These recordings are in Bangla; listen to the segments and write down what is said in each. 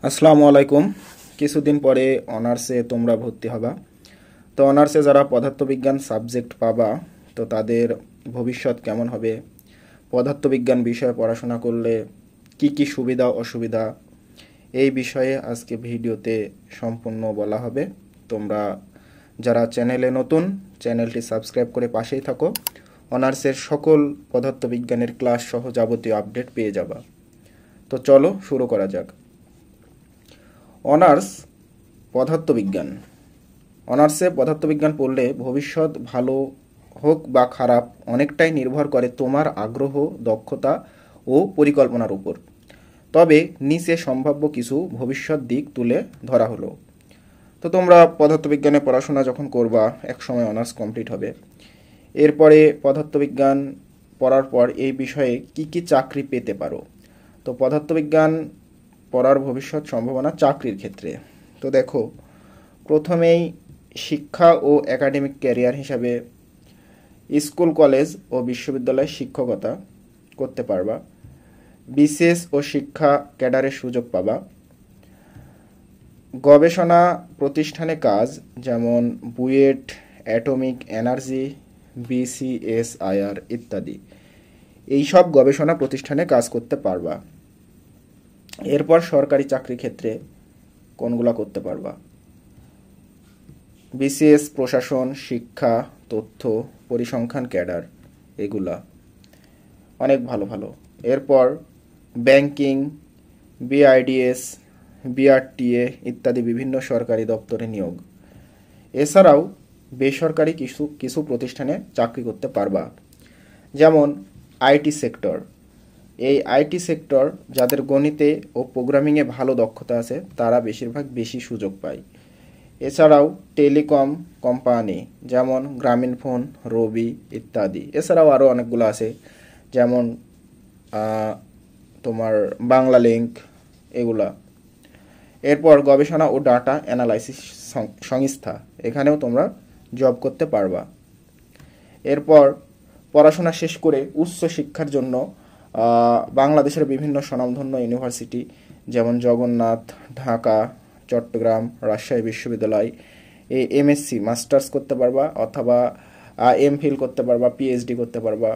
আসসালামু আলাইকুম। কিছুদিন পরে অনার্সে তোমরা ভর্তি হবা। তো অনার্সে যারা পদার্থবিজ্ঞান সাবজেক্ট পাবা, তো তাদের ভবিষ্যৎ কেমন হবে, পদার্থবিজ্ঞান বিষয়ে পড়াশোনা করলে কি কি সুবিধা অসুবিধা, এই বিষয়ে আজকে ভিডিওতে সম্পূর্ণ বলা হবে। তোমরা যারা চ্যানেলে নতুন, চ্যানেলটি সাবস্ক্রাইব করে পাশেই থাকো। অনার্সের সকল পদার্থবিজ্ঞানের ক্লাস সহ যাবতীয় আপডেট পেয়ে যাবা। তো চলো শুরু করা যাক। অনার্স পদার্থবিজ্ঞান। অনার্সে পদার্থবিজ্ঞান পড়লে ভবিষ্যৎ ভালো হোক বা খারাপ অনেকটাই নির্ভর করে তোমার আগ্রহ, দক্ষতা ও পরিকল্পনার উপর। তবে নিচে সম্ভাব্য কিছু ভবিষ্যৎ দিক তুলে ধরা হলো। তো তোমরা পদার্থবিজ্ঞানে পড়াশোনা যখন করবা, এক সময় অনার্স কমপ্লিট হবে, এরপরে পদার্থবিজ্ঞান পড়ার পর এই বিষয়ে কি কি চাকরি পেতে পারো। তো পদার্থবিজ্ঞান পড়ার ভবিষ্যৎ সম্ভাবনা চাকরির ক্ষেত্রে। তো দেখো, প্রথমেই শিক্ষা ও একাডেমিক ক্যারিয়ার হিসাবে স্কুল, কলেজ ও বিশ্ববিদ্যালয়ে শিক্ষকতা করতে পারবা। বিসিএস ও শিক্ষা ক্যাডারের সুযোগ পাবা। গবেষণা প্রতিষ্ঠানে কাজ, যেমন বুয়েট, অ্যাটমিক এনার্জি, বিসিএসআইআর ইত্যাদি, এইসব গবেষণা প্রতিষ্ঠানে কাজ করতে পারবা। এরপর সরকারি চাকরি ক্ষেত্রে কোনগুলা করতে পারবা? বিসিএস, প্রশাসন, শিক্ষা, তথ্য, পরিসংখ্যান ক্যাডার, এগুলা অনেক ভালো ভালো। এরপর ব্যাংকিং, বিআইডিএস, বিআরটিএ ইত্যাদি বিভিন্ন সরকারি দপ্তরে নিয়োগ। এছাড়াও বেসরকারি কিছু কিছু প্রতিষ্ঠানে চাকরি করতে পারবা, যেমন আইটি সেক্টর। এই আইটি সেক্টর যাদের গণিতে ও প্রোগ্রামিংয়ে ভালো দক্ষতা আছে তারা বেশিরভাগ বেশি সুযোগ পায়। এছাড়াও টেলিকম কোম্পানি, যেমন গ্রামীণফোন, রবি ইত্যাদি। এছাড়াও আরও অনেকগুলো আছে, যেমন তোমার বাংলা লিঙ্ক, এগুলা। এরপর গবেষণা ও ডাটা অ্যানালাইসিস সংস্থা, এখানেও তোমরা জব করতে পারবা। এরপর পড়াশোনা শেষ করে উচ্চ শিক্ষার জন্য বাংলাদেশের বিভিন্ন স্বনামধন্য ইউনিভার্সিটি, যেমন জগন্নাথ, ঢাকা, চট্টগ্রাম, রাজশাহী বিশ্ববিদ্যালয়, এমএসসি মাস্টার্স করতে পারবা, অথবা এমফিল করতে পারবা, পিএইচডি করতে পারবা।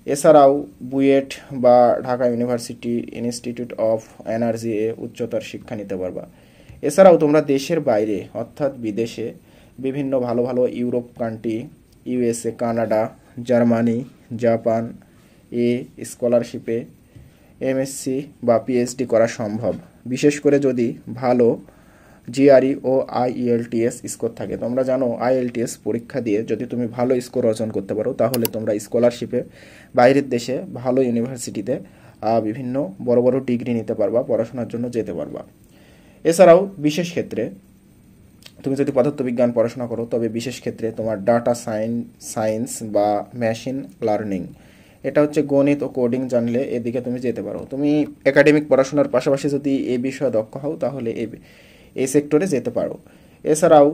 এছাড়াও বুয়েট বা Dhaka university institute of energy এ উচ্চতর শিক্ষা নিতে পারবা। এছাড়াও তোমরা দেশের বাইরে অর্থাৎ বিদেশে বিভিন্ন ভালো ভালো Europe country, USA, Canada, Germany, Japan স্কলারশিপে এমএসসি বা পিএইচডি করা সম্ভব, বিশেষ করে যদি ভালো জিআরই ও আইএলটিএস স্কোর থাকে। তোমরা জানো আইএলটিএস পরীক্ষা দিয়ে যদি তুমি ভালো স্কোর অর্জন করতে পারো, তাহলে তোমরা স্কলারশিপে বাইরের দেশে ভালো ইউনিভার্সিটিতে বিভিন্ন বড় বড় ডিগ্রি নিতে পারবা, পড়াশোনার জন্য যেতে পারবা। এছাড়াও বিশেষ ক্ষেত্রে তুমি যদি পদার্থবিজ্ঞান পড়াশোনা করো, তবে বিশেষ ক্ষেত্রে তোমার ডাটা সায়েন্স বা মেশিন লার্নিং, এটা হচ্ছে গণিত ও কোডিং জানলে এদিকে তুমি যেতে পারো। তুমি একাডেমিক পড়াশোনার পাশাপাশি যদি এই বিষয়ে দক্ষ হও, তাহলে এই সেক্টরে যেতে পারো। এছাড়াও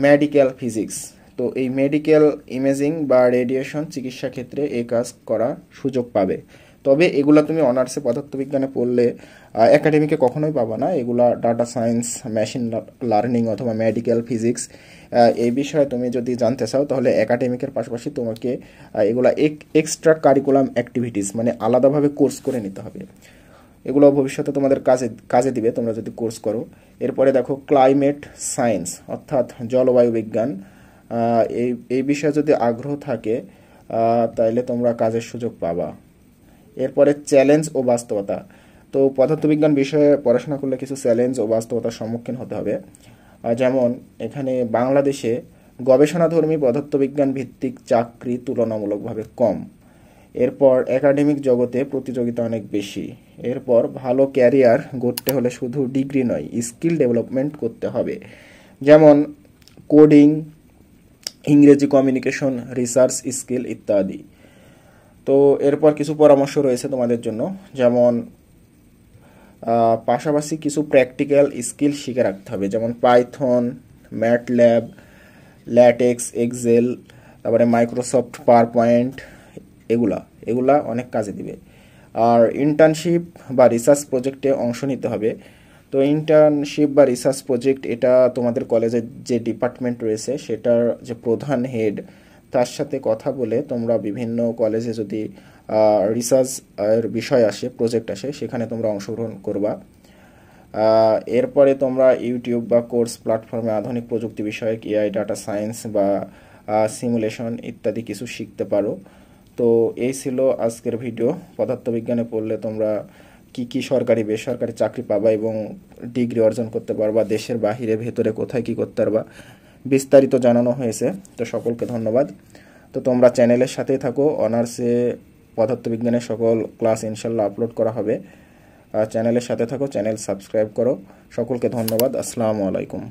মেডিকেল ফিজিক্স, তো এই মেডিকেল ইমেজিং বা রেডিয়েশন চিকিৎসা ক্ষেত্রে এই কাজ করার সুযোগ পাবে। তবে এগুলা তুমি অনার্সে পদার্থবিজ্ঞানে পড়লে একাডেমিকে কখনোই পাবা না। এগুলা ডাটা সায়েন্স, মেশিন লার্নিং অথবা মেডিকেল ফিজিক্স, এই বিষয়ে তুমি যদি জানতে চাও, তাহলে একাডেমিকের পাশাপাশি তোমাকে এগুলা এক্সট্রা কারিকুলাম অ্যাক্টিভিটিস, মানে আলাদাভাবে কোর্স করে নিতে হবে। এগুলো ভবিষ্যতে তোমাদের কাজে দিবে তোমরা যদি কোর্স করো। এরপরে দেখো ক্লাইমেট সায়েন্স অর্থাৎ জলবায়ু বিজ্ঞান, এই বিষয়ে যদি আগ্রহ থাকে তাহলে তোমরা কাজের সুযোগ পাবা। এরপরে চ্যালেঞ্জ ও বাস্তবতা। তো পদার্থবিজ্ঞান বিষয়ে পড়াশোনা করলে কিছু চ্যালেঞ্জ ও বাস্তবতার সম্মুখীন হতে হবে, যেমন এখানে বাংলাদেশে গবেষণাধর্মী পদার্থবিজ্ঞান ভিত্তিক চাকরি তুলনামূলকভাবে কম। এরপর একাডেমিক জগতে প্রতিযোগিতা অনেক বেশি। এরপর ভালো ক্যারিয়ার গড়তে হলে শুধু ডিগ্রি নয়, স্কিল ডেভেলপমেন্ট করতে হবে, যেমন কোডিং, ইংরেজি কমিউনিকেশন, রিসার্চ স্কিল ইত্যাদি। তো এরপর কিছু পরামর্শ রয়েছে তোমাদের জন্য, যেমন পাশাপাশি কিছু প্র্যাকটিক্যাল স্কিল শিখে রাখতে হবে, যেমন পাইথন, ম্যাটল্যাব, ল্যাটেক্স, এক্সেল, তারপরে মাইক্রোসফট পাওয়ার পয়েন্ট, এগুলা অনেক কাজে দিবে। আর ইন্টার্নশিপ বা রিসার্চ প্রজেক্টে অংশ নিতে হবে। তো ইন্টার্নশিপ বা রিসার্চ প্রজেক্ট এটা তোমাদের কলেজের যে ডিপার্টমেন্ট রয়েছে সেটার যে প্রধান হেড তার সাথে কথা বলে তোমরা বিভিন্ন কলেজে যদি রিসার্চ এর বিষয় আসে, প্রজেক্ট আসে, সেখানে তোমরা অংশগ্রহণ করবা। এরপরে তোমরা ইউটিউব বা কোর্স প্ল্যাটফর্মে আধুনিক প্রযুক্তি বিষয়ক এআই, ডাটা সায়েন্স বা সিমুলেশন ইত্যাদি কিছু শিখতে পারো। তো এই ছিল আজকের ভিডিও। পদার্থবিজ্ঞানে পড়লে তোমরা কি কি সরকারি বেসরকারি চাকরি পাবা এবং ডিগ্রি অর্জন করতে পারবা, দেশের বাহিরে ভেতরে কোথায় কি করতে পারবা, বিস্তারিত জানানো হয়েছে। তো সকলকে ধন্যবাদ। তো তোমরা চ্যানেলের সাথেই থাকো, অনার্সে পদার্থবিজ্ঞানের সকল ক্লাস ইনশাল্লাহ আপলোড করা হবে। চ্যানেলের সাথে থাকো, চ্যানেল সাবস্ক্রাইব করো। সকলকে ধন্যবাদ। আসসালামু আলাইকুম।